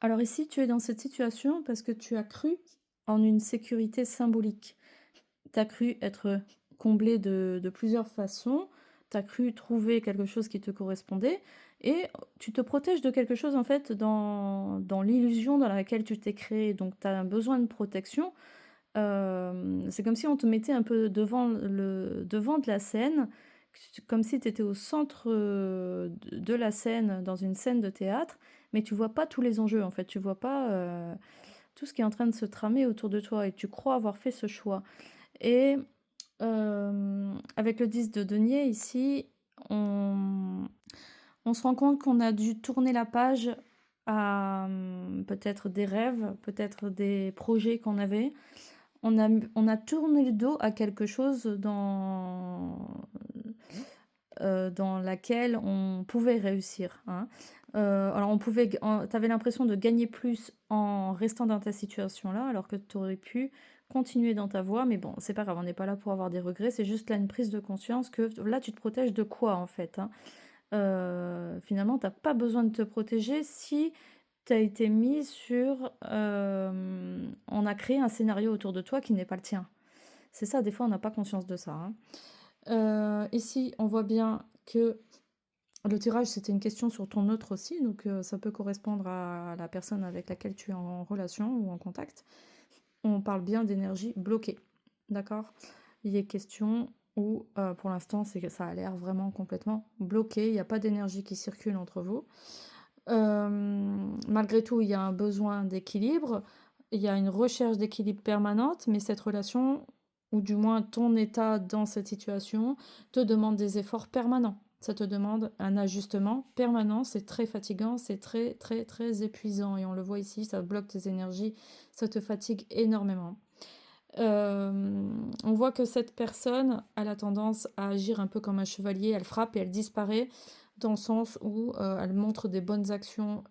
Alors ici, tu es dans cette situation parce que tu as cru en une sécurité symbolique. Tu as cru être comblé de plusieurs façons, tu as cru trouver quelque chose qui te correspondait et tu te protèges de quelque chose en fait dans l'illusion dans laquelle tu t'es créé. Donc tu as un besoin de protection. C'est comme si on te mettait un peu devant le devant de la scène, comme si tu étais au centre, de la scène, dans une scène de théâtre, mais tu vois pas tous les enjeux en fait. Tu vois pas, tout ce qui est en train de se tramer autour de toi et tu crois avoir fait ce choix. Et avec le 10 de denier ici, on on se rend compte qu'on a dû tourner la page à, peut-être des rêves, peut-être des projets qu'on avait. On a tourné le dos à quelque chose dans laquelle on pouvait réussir, hein. Alors on pouvait g en tu avais l'impression de gagner plus en restant dans ta situation-là, alors que tu aurais pu continuer dans ta voie, mais bon, c'est pas grave, on n'est pas là pour avoir des regrets, c'est juste là une prise de conscience que là, tu te protèges de quoi, en fait, hein? Finalement, tu as pas besoin de te protéger si tu as été mis sur, on a créé un scénario autour de toi qui n'est pas le tien. C'est ça, des fois, on n'a pas conscience de ça, hein. Ici, on voit bien que le tirage, c'était une question sur ton autre aussi, donc ça peut correspondre à la personne avec laquelle tu es en relation ou en contact. On parle bien d'énergie bloquée, d'accord? Il est question où, pour l'instant, c'est que ça a l'air vraiment complètement bloqué, il n'y a pas d'énergie qui circule entre vous. Malgré tout, il y a un besoin d'équilibre, il y a une recherche d'équilibre permanente, mais cette relation, ou du moins ton état dans cette situation, te demande des efforts permanents. Ça te demande un ajustement permanent, c'est très fatigant, c'est très très très épuisant et on le voit ici, ça bloque tes énergies, ça te fatigue énormément. On voit que cette personne a la tendance à agir un peu comme un chevalier, elle frappe et elle disparaît dans le sens où, elle montre des bonnes actions,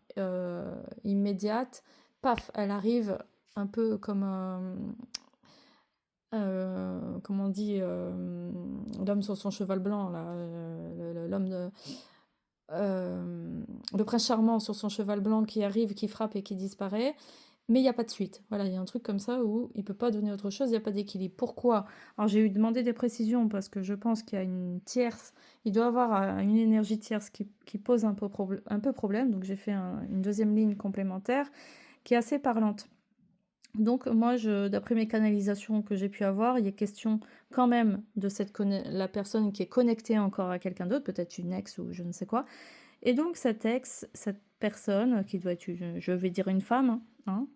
immédiates. Paf, elle arrive un peu comme, comment on dit? L'homme sur son cheval blanc là, l'homme de le prince charmant sur son cheval blanc qui arrive, qui frappe et qui disparaît. Mais il y a pas de suite. Voilà, il y a un truc comme ça où il peut pas donner autre chose, il y a pas d'équilibre. Pourquoi? Alors j'ai eu demandé des précisions parce que je pense qu'il y a une tierce, il doit avoir, une énergie tierce qui pose un peu problème, donc j'ai fait une deuxième ligne complémentaire qui est assez parlante. Donc moi d'après mes canalisations que j'ai pu avoir, il est question quand même de la personne qui est connectée encore à quelqu'un d'autre, peut-être une ex ou je ne sais quoi. Et donc cette ex, cette personne qui doit être je vais dire une femme, hein,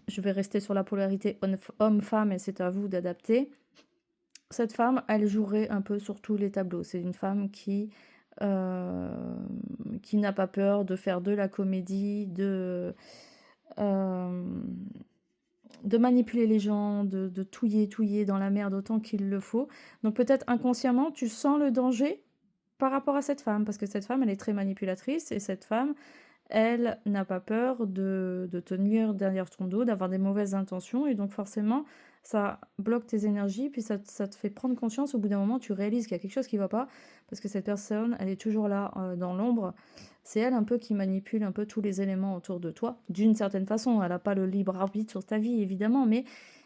je vais rester sur la polarité homme-femme et c'est à vous d'adapter. Cette femme, elle jouerait un peu sur tous les tableaux. C'est une femme qui n'a pas peur de faire de la comédie, euh, de manipuler les gens, de touiller dans la merde autant qu'il le faut. Donc peut-être inconsciemment, tu sens le danger par rapport à cette femme, parce que cette femme, elle est très manipulatrice, et cette femme, elle n'a pas peur de te nuire derrière ton dos, d'avoir des mauvaises intentions, et donc forcément, ça bloque tes énergies, puis ça te fait prendre conscience, au bout d'un moment, tu réalises qu'il y a quelque chose qui va pas, parce que cette personne, elle est toujours là, dans l'ombre. C'est elle un peu qui manipule un peu tous les éléments autour de toi, d'une certaine façon. Elle n'a pas le libre arbitre sur ta vie, évidemment, mais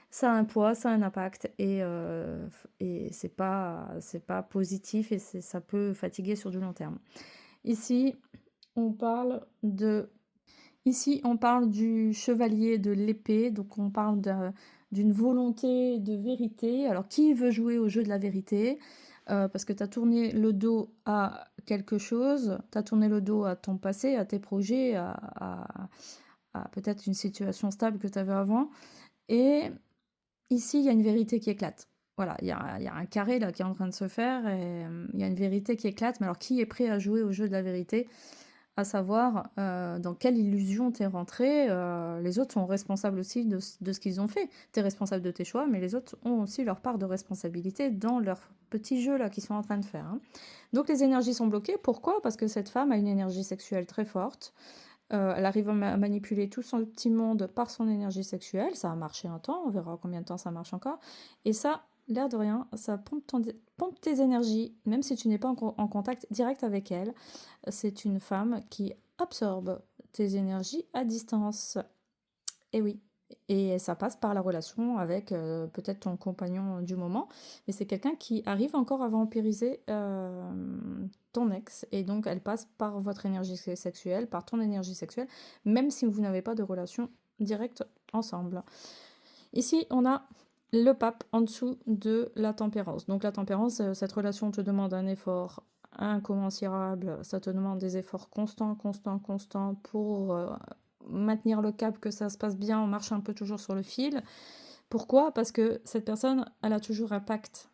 ça a un poids, ça a un impact, et c'est pas positif, et ça peut fatiguer sur du long terme. Ici, on parle de Ici, on parle du chevalier de l'épée, donc on parle d'une volonté de vérité. Alors, qui veut jouer au jeu de la vérité? Parce que tu as tourné le dos à quelque chose, tu as tourné le dos à ton passé, à tes projets, à peut-être une situation stable que tu avais avant. Et ici, il y a une vérité qui éclate. Voilà, il y a un carré là qui est en train de se faire et il y a une vérité qui éclate. Mais alors, qui est prêt à jouer au jeu de la vérité? À savoir, dans quelle illusion tu es rentré, les autres sont responsables aussi de ce qu'ils ont fait. Tu es responsable de tes choix, mais les autres ont aussi leur part de responsabilité dans leur petit jeu là qu'ils sont en train de faire, hein. Donc les énergies sont bloquées. Pourquoi? Parce que cette femme a une énergie sexuelle très forte. Elle arrive à manipuler tout son petit monde par son énergie sexuelle. Ça a marché un temps, on verra combien de temps ça marche encore. Et ça, l'air de rien, ça pompe tes énergies, même si tu n'es pas en contact direct avec elle. C'est une femme qui absorbe tes énergies à distance. Et oui. Et ça passe par la relation avec peut-être ton compagnon du moment, mais c'est quelqu'un qui arrive encore à vampiriser ton ex, et donc elle passe par votre énergie sexuelle, par ton énergie sexuelle, même si vous n'avez pas de relation directe ensemble. Ici, on a le pape en dessous de la tempérance. Donc la tempérance, cette relation te demande un effort incommensurable, ça te demande des efforts constants, constants, constants pour maintenir le cap, que ça se passe bien, on marche un peu toujours sur le fil. Pourquoi? Parce que cette personne, elle a toujours un pacte.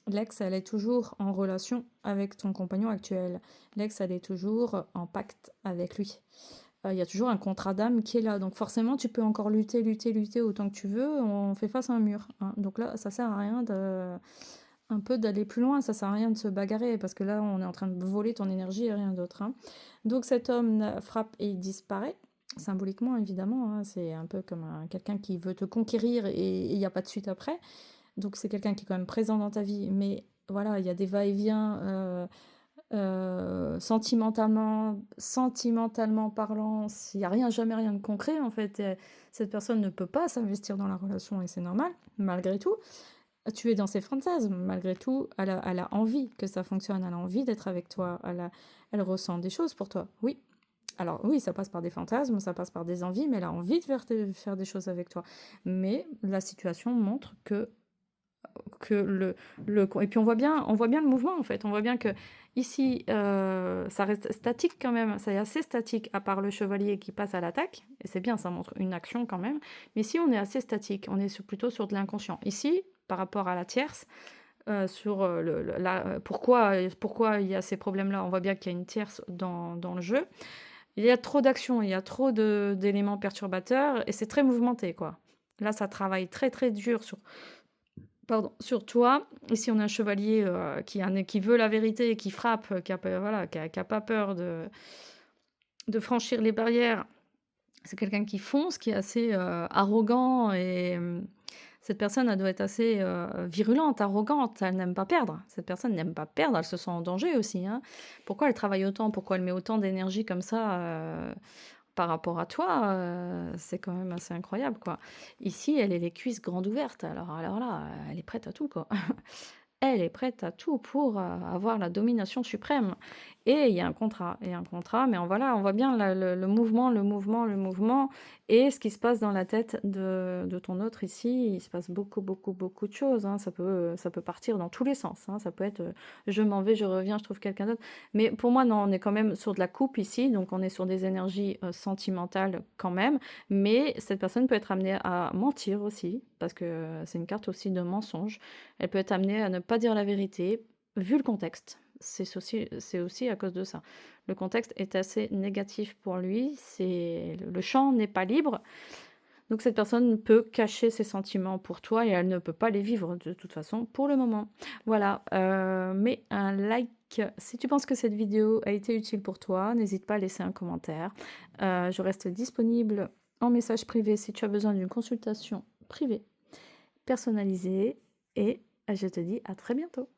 L'ex, elle est toujours en relation avec ton compagnon actuel. L'ex, elle est toujours en pacte avec lui. Il y a toujours un contrat d'âme qui est là. Donc forcément, tu peux encore lutter, lutter, lutter autant que tu veux. On fait face à un mur, hein. Donc là, ça sert à rien un peu d'aller plus loin. Ça sert à rien de se bagarrer parce que là, on est en train de voler ton énergie et rien d'autre, hein. Donc cet homme frappe et il disparaît. Symboliquement, évidemment, hein. C'est un peu comme quelqu'un qui veut te conquérir et il n'y a pas de suite après. Donc c'est quelqu'un qui est quand même présent dans ta vie. Mais voilà, il y a des va-et-vient. Sentimentalement parlant, s'il n'y a rien, jamais rien de concret, en fait, cette personne ne peut pas s'investir dans la relation et c'est normal, malgré tout. Tu es dans ses fantasmes, malgré tout, elle a envie que ça fonctionne, elle a envie d'être avec toi, elle ressent des choses pour toi, oui. Alors oui, ça passe par des fantasmes, ça passe par des envies, mais elle a envie de faire des choses avec toi. Mais la situation montre que et puis on voit bien le mouvement en fait, on voit bien que ici ça reste statique quand même, c'est assez statique à part le chevalier qui passe à l'attaque, et c'est bien, ça montre une action quand même, mais ici on est assez statique, on est plutôt sur de l'inconscient. Ici, par rapport à la tierce, sur pourquoi il y a ces problèmes-là, on voit bien qu'il y a une tierce dans le jeu, il y a trop d'actions, il y a trop d'éléments perturbateurs, et c'est très mouvementé quoi. Là ça travaille très très dur sur toi. Ici, on a un chevalier qui veut la vérité, qui frappe, qui a pas peur de franchir les barrières. C'est quelqu'un qui fonce, qui est assez arrogant, et cette personne, elle doit être assez virulente, arrogante. Elle n'aime pas perdre. Cette personne n'aime pas perdre, elle se sent en danger aussi, hein. Pourquoi elle travaille autant? Pourquoi elle met autant d'énergie comme ça par rapport à toi? C'est quand même assez incroyable, quoi. Ici, elle est les cuisses grandes ouvertes. Alors là, elle est prête à tout, quoi. Elle est prête à tout pour avoir la domination suprême. Et il y a un contrat, mais on voit bien le mouvement, le mouvement, le mouvement, et ce qui se passe dans la tête de ton autre ici. Il se passe beaucoup, beaucoup, beaucoup de choses, hein. Ça peut partir dans tous les sens, hein. Ça peut être je m'en vais, je reviens, je trouve quelqu'un d'autre. Mais pour moi, non, on est quand même sur de la coupe ici, donc on est sur des énergies sentimentales quand même. Mais cette personne peut être amenée à mentir aussi, parce que c'est une carte aussi de mensonge. Elle peut être amenée à ne pas dire la vérité, vu le contexte. C'est aussi à cause de ça. Le contexte est assez négatif pour lui, le champ n'est pas libre, donc cette personne peut cacher ses sentiments pour toi et elle ne peut pas les vivre de toute façon pour le moment. Voilà, mets un like si tu penses que cette vidéo a été utile pour toi, n'hésite pas à laisser un commentaire. Je reste disponible en message privé si tu as besoin d'une consultation privée, personnalisée, et je te dis à très bientôt.